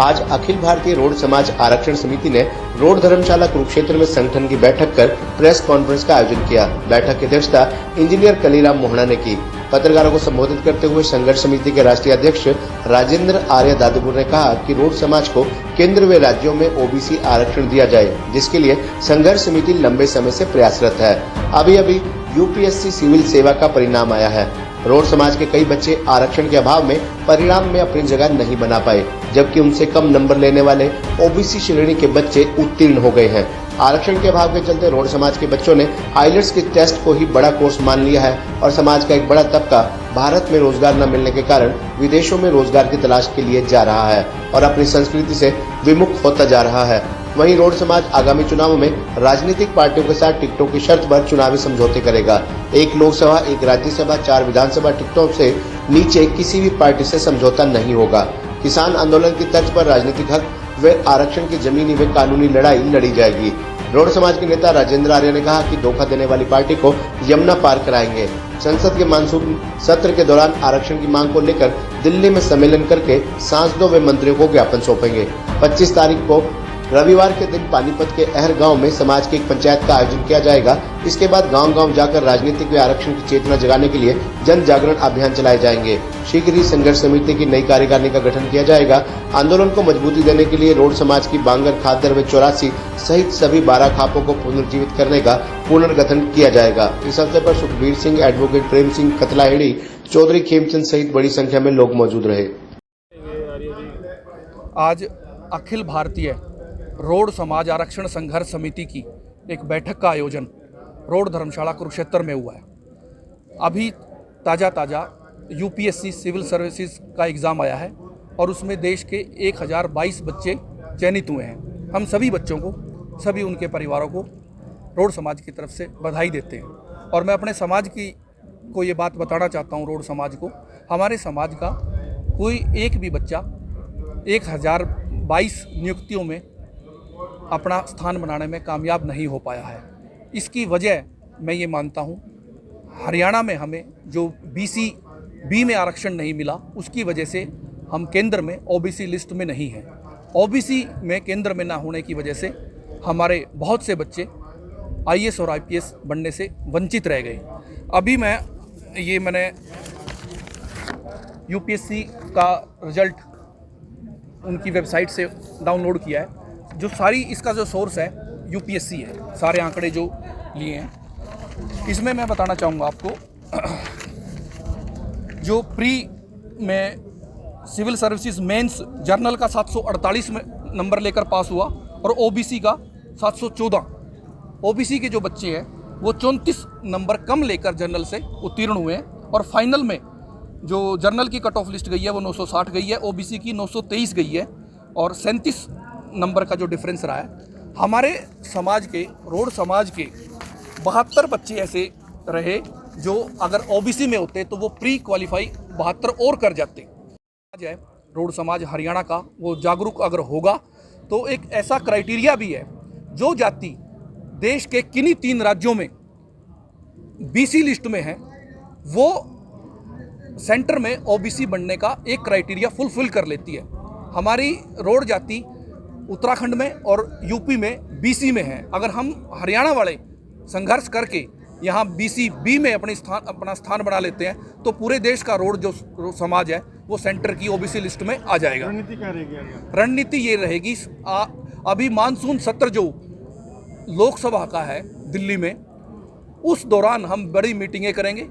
आज अखिल भारतीय रोड समाज आरक्षण समिति ने रोड धर्मशाला कुरुक्षेत्र में संगठन की बैठक कर प्रेस कॉन्फ्रेंस का आयोजन किया। बैठक की अध्यक्षता इंजीनियर कलीराम मोहना ने की। पत्रकारों को संबोधित करते हुए संघर्ष समिति के राष्ट्रीय अध्यक्ष राजेंद्र आर्य दादुपुर ने कहा कि रोड समाज को केंद्र व राज्यों में ओबीसी आरक्षण दिया जाए, जिसके लिए संघर्ष समिति लंबे समय से प्रयासरत है। अभी यूपीएससी सिविल सेवा का परिणाम आया है। रोड समाज के कई बच्चे आरक्षण के अभाव में परिणाम में अपनी जगह नहीं बना पाए, जबकि उनसे कम नंबर लेने वाले ओबीसी श्रेणी के बच्चे उत्तीर्ण हो गए हैं। आरक्षण के अभाव के चलते रोड समाज के बच्चों ने आइलेट्स के टेस्ट को ही बड़ा कोर्स मान लिया है और समाज का एक बड़ा तबका भारत में रोजगार न मिलने के कारण विदेशों में रोजगार की तलाश के लिए जा रहा है और अपनी संस्कृति से विमुख होता जा रहा है। वहीं रोड समाज आगामी चुनावों में राजनीतिक पार्टियों के साथ टिकटों की शर्त पर चुनावी समझौते करेगा। एक लोकसभा, एक राज्यसभा, 4 विधानसभा टिकटों से नीचे किसी भी पार्टी से समझौता नहीं होगा। किसान आंदोलन की तर्ज पर राजनीतिक हक व आरक्षण की जमीनी व कानूनी लड़ाई लड़ी जाएगी। रोड समाज के नेता राजेंद्र आर्य ने कहा कि धोखा देने वाली पार्टी को यमुना पार कराएंगे। संसद के मानसून सत्र के दौरान आरक्षण की मांग को लेकर दिल्ली में सम्मेलन करके सांसदों व मंत्रियों को ज्ञापन सौंपेंगे। 25 तारीख को रविवार के दिन पानीपत के अहर गांव में समाज की एक पंचायत का आयोजन किया जाएगा। इसके बाद गांव-गांव जाकर राजनीतिक व आरक्षण की चेतना जगाने के लिए जन जागरण अभियान चलाए जाएंगे। शीघ्र ही संघर्ष समिति की नई कार्यकारिणी का गठन किया जाएगा। आंदोलन को मजबूती देने के लिए रोड समाज की बांगर, खादर व 84 सहित सभी 12 खापों को पुनर्जीवित करने का पुनर्गठन किया जाएगा। इस अवसर पर सुखबीर सिंह, एडवोकेट प्रेम सिंह कतलाहेड़ी, चौधरी खेमचंद सहित बड़ी संख्या में लोग मौजूद रहे। आज अखिल भारतीय रोड समाज आरक्षण संघर्ष समिति की एक बैठक का आयोजन रोड धर्मशाला कुरुक्षेत्र में हुआ है। अभी ताज़ा यूपीएससी सिविल सर्विसेज का एग्ज़ाम आया है और उसमें देश के 1022 बच्चे चयनित हुए हैं। हम सभी बच्चों को, सभी उनके परिवारों को रोड समाज की तरफ से बधाई देते हैं। और मैं अपने समाज को ये बात बताना चाहता हूँ, रोड समाज को, हमारे समाज का कोई एक भी बच्चा 1022 नियुक्तियों में अपना स्थान बनाने में कामयाब नहीं हो पाया है। इसकी वजह मैं ये मानता हूँ, हरियाणा में हमें जो बीसी बी में आरक्षण नहीं मिला, उसकी वजह से हम केंद्र में ओबीसी लिस्ट में नहीं हैं। ओबीसी में केंद्र में ना होने की वजह से हमारे बहुत से बच्चे आईएएस और आईपीएस बनने से वंचित रह गए। अभी मैंने यूपीएससी का रिजल्ट उनकी वेबसाइट से डाउनलोड किया है। जो सारी इसका जो सोर्स है यूपीएससी है, सारे आंकड़े जो लिए हैं। इसमें मैं बताना चाहूँगा आपको, जो प्री में सिविल सर्विसेज मेंस जर्नल का 748 में नंबर लेकर पास हुआ और ओबीसी का 714। ओबीसी के जो बच्चे हैं वो 34 नंबर कम लेकर जर्नल से उत्तीर्ण हुए हैं और फाइनल में जो जर्नल की कट ऑफ लिस्ट गई है वो 960 गई है, ओबीसी की 923 गई है और 37 नंबर का जो डिफरेंस रहा है। हमारे समाज के, रोड समाज के 72 बच्चे ऐसे रहे जो अगर ओबीसी में होते तो वो प्री क्वालिफाई 72 और कर जाते। आज है रोड समाज हरियाणा का, वो जागरूक अगर होगा तो एक ऐसा क्राइटेरिया भी है, जो जाति देश के किन्हीं 3 राज्यों में बीसी लिस्ट में है वो सेंटर में ओबीसी बनने का एक क्राइटेरिया फुलफिल कर लेती है। हमारी रोड जाति उत्तराखंड में और यूपी में बीसी में है। अगर हम हरियाणा वाले संघर्ष करके यहाँ बीसी बी में अपना स्थान बना लेते हैं तो पूरे देश का रोड जो समाज है वो सेंटर की ओबीसी लिस्ट में आ जाएगा। रणनीति क्या रहेगी? रणनीति ये रहेगी, अभी मानसून सत्र जो लोकसभा का है दिल्ली में, उस दौरान हम बड़ी मीटिंगें करेंगे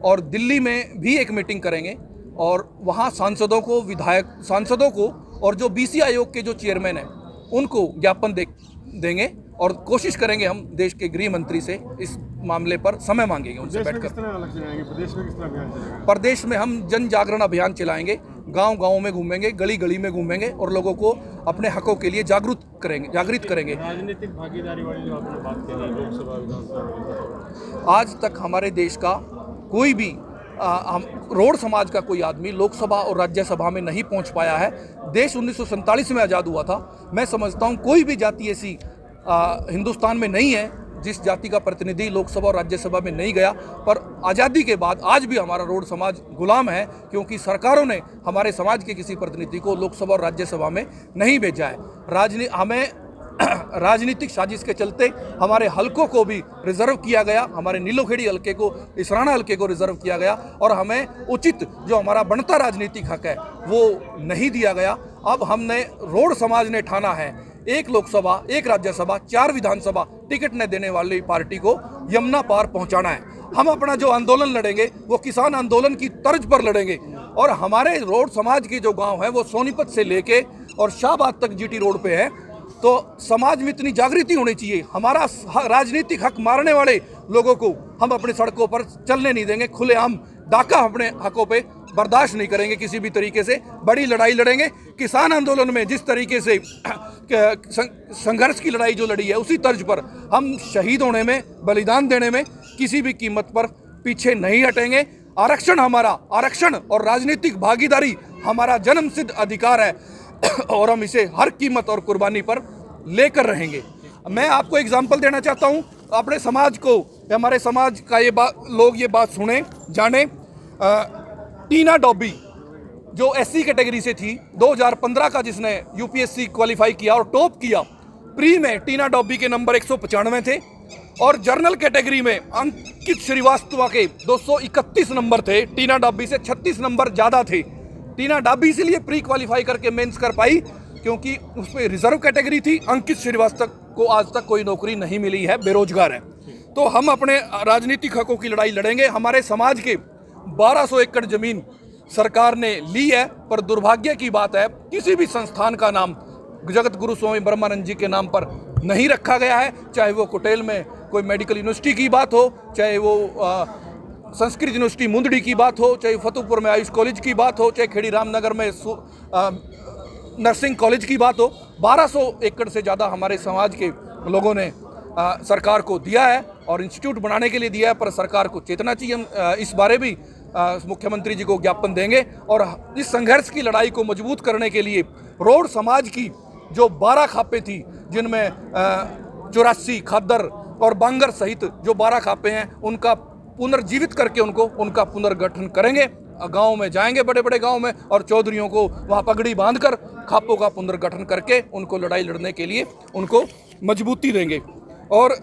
और दिल्ली में भी एक मीटिंग करेंगे और वहाँ सांसदों को और जो बीसी आयोग के जो चेयरमैन हैं उनको ज्ञापन देंगे और कोशिश करेंगे हम देश के गृह मंत्री से इस मामले पर समय मांगेंगे उनसे बैठकर। प्रदेश में किस तरह अभियान चलेगा? प्रदेश में हम जन जागरण अभियान चलाएंगे, गांव-गांव में घूमेंगे, गली-गली में घूमेंगे और लोगों को अपने हकों के लिए जागृत करेंगे। राजनीतिक भागीदारी वाली जो आपने बात कही, लोकसभा विधानसभा, आज तक हमारे देश का कोई भी रोड समाज का कोई आदमी लोकसभा और राज्यसभा में नहीं पहुंच पाया है। देश 1947 में आज़ाद हुआ था। मैं समझता हूं कोई भी जाति ऐसी हिंदुस्तान में नहीं है जिस जाति का प्रतिनिधि लोकसभा और राज्यसभा में नहीं गया, पर आज़ादी के बाद आज भी हमारा रोड समाज गुलाम है, क्योंकि सरकारों ने हमारे समाज के किसी प्रतिनिधि को लोकसभा और राज्यसभा में नहीं भेजा है। हमें राजनीतिक साजिश के चलते हमारे हलकों को भी रिजर्व किया गया, हमारे नीलोखेड़ी हलके को, इसराना हलके को रिजर्व किया गया, और हमें उचित जो हमारा बनता राजनीतिक हक है वो नहीं दिया गया। अब हमने रोड समाज ने ठाना है एक लोकसभा, एक राज्यसभा, 4 विधानसभा टिकट न देने वाली पार्टी को यमुना पार पहुंचाना है। हम अपना जो आंदोलन लड़ेंगे वो किसान आंदोलन की तर्ज पर लड़ेंगे, और हमारे रोड समाज के जो गांव है वो सोनीपत से लेके और शाहबाद तक जीटी रोड पे है। तो समाज में इतनी जागृति होनी चाहिए। हमारा राजनीतिक हक मारने वाले लोगों को हम अपनी सड़कों पर चलने नहीं देंगे। खुलेआम डाका अपने हकों पे बर्दाश्त नहीं करेंगे किसी भी तरीके से। बड़ी लड़ाई लड़ेंगे। किसान आंदोलन में जिस तरीके से संघर्ष की लड़ाई जो लड़ी है, उसी तर्ज पर हम शहीद होने में, बलिदान देने में किसी भी कीमत पर पीछे नहीं हटेंगे। आरक्षण हमारा, आरक्षण और राजनीतिक भागीदारी हमारा जन्मसिद्ध अधिकार है, और हम इसे हर कीमत और कुर्बानी पर लेकर रहेंगे। मैं आपको एग्जाम्पल देना चाहता हूँ अपने समाज को, हमारे समाज का लोग ये बात सुने जाने। टीना डॉबी जो एससी कैटेगरी से थी, 2015 का जिसने यूपीएससी क्वालिफाई किया और टॉप किया, प्री में टीना डॉबी के नंबर 195 थे, और जर्नल कैटेगरी में अंकित श्रीवास्तव के 231 नंबर थे। टीना डॉबी से 36 नंबर ज़्यादा थे। टीना डॉबी इसलिए प्री क्वालिफाई करके मेंस कर पाई क्योंकि उस पर रिजर्व कैटेगरी थी। अंकित श्रीवास्तव को आज तक कोई नौकरी नहीं मिली है, बेरोजगार है। तो हम अपने राजनीतिक हकों की लड़ाई लड़ेंगे। हमारे समाज के 1200 एकड़ जमीन सरकार ने ली है, पर दुर्भाग्य की बात है किसी भी संस्थान का नाम जगत गुरु स्वामी ब्रह्मानंद जी के नाम पर नहीं रखा गया है। चाहे वो कुटेल में कोई मेडिकल यूनिवर्सिटी की बात हो, चाहे वो संस्कृत यूनिवर्सिटी मुंदड़ी की बात हो, चाहे फतेहपुर में आयुष कॉलेज की बात हो, चाहे खेड़ी रामनगर में नर्सिंग कॉलेज की बात हो। 1200 एकड़ से ज़्यादा हमारे समाज के लोगों ने सरकार को दिया है और इंस्टीट्यूट बनाने के लिए दिया है, पर सरकार को चेतना चाहिए। हम इस बारे भी मुख्यमंत्री जी को ज्ञापन देंगे, और इस संघर्ष की लड़ाई को मजबूत करने के लिए रोड समाज की जो 12 खापें थी, जिनमें 84 खद्दर और बांगर सहित जो 12 खापें हैं, उनका पुनर्जीवित करके उनका पुनर्गठन करेंगे। गांव में जाएंगे, बड़े बड़े गांव में, और चौधरियों को वहां पगड़ी बांधकर खापों का पुनर्गठन करके उनको लड़ाई लड़ने के लिए उनको मजबूती देंगे। और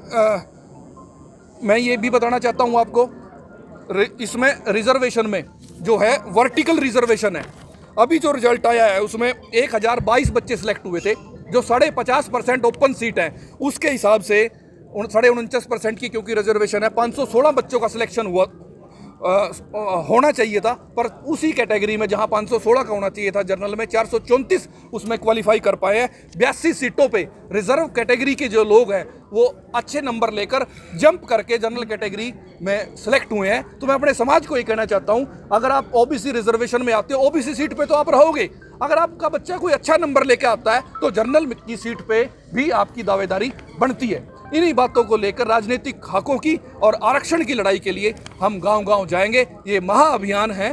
मैं ये भी बताना चाहता हूं आपको, इसमें रिजर्वेशन में जो है वर्टिकल रिजर्वेशन है। अभी जो रिजल्ट आया है उसमें 1022 बच्चे सिलेक्ट हुए थे, जो 50% ओपन सीट है। उसके हिसाब से 49% की क्योंकि रिजर्वेशन है, 516 बच्चों का सिलेक्शन होना चाहिए था, पर उसी कैटेगरी में जहां 516 का होना चाहिए था जनरल में, 434 उसमें क्वालिफाई कर पाए हैं। 82 सीटों पे रिजर्व कैटेगरी के जो लोग हैं वो अच्छे नंबर लेकर जंप करके जनरल कैटेगरी में सिलेक्ट हुए हैं। तो मैं अपने समाज को ये कहना चाहता हूं, अगर आप ओबीसी रिजर्वेशन में आते हो, ओबीसी सीट पे तो आप रहोगे। अगर आपका बच्चा कोई अच्छा नंबर लेकर आता है तो जनरल की सीट पे भी आपकी दावेदारी बनती है। इन्हीं बातों को लेकर राजनीतिक हकों की और आरक्षण की लड़ाई के लिए हम गांव-गांव जाएंगे। ये महाअभियान है।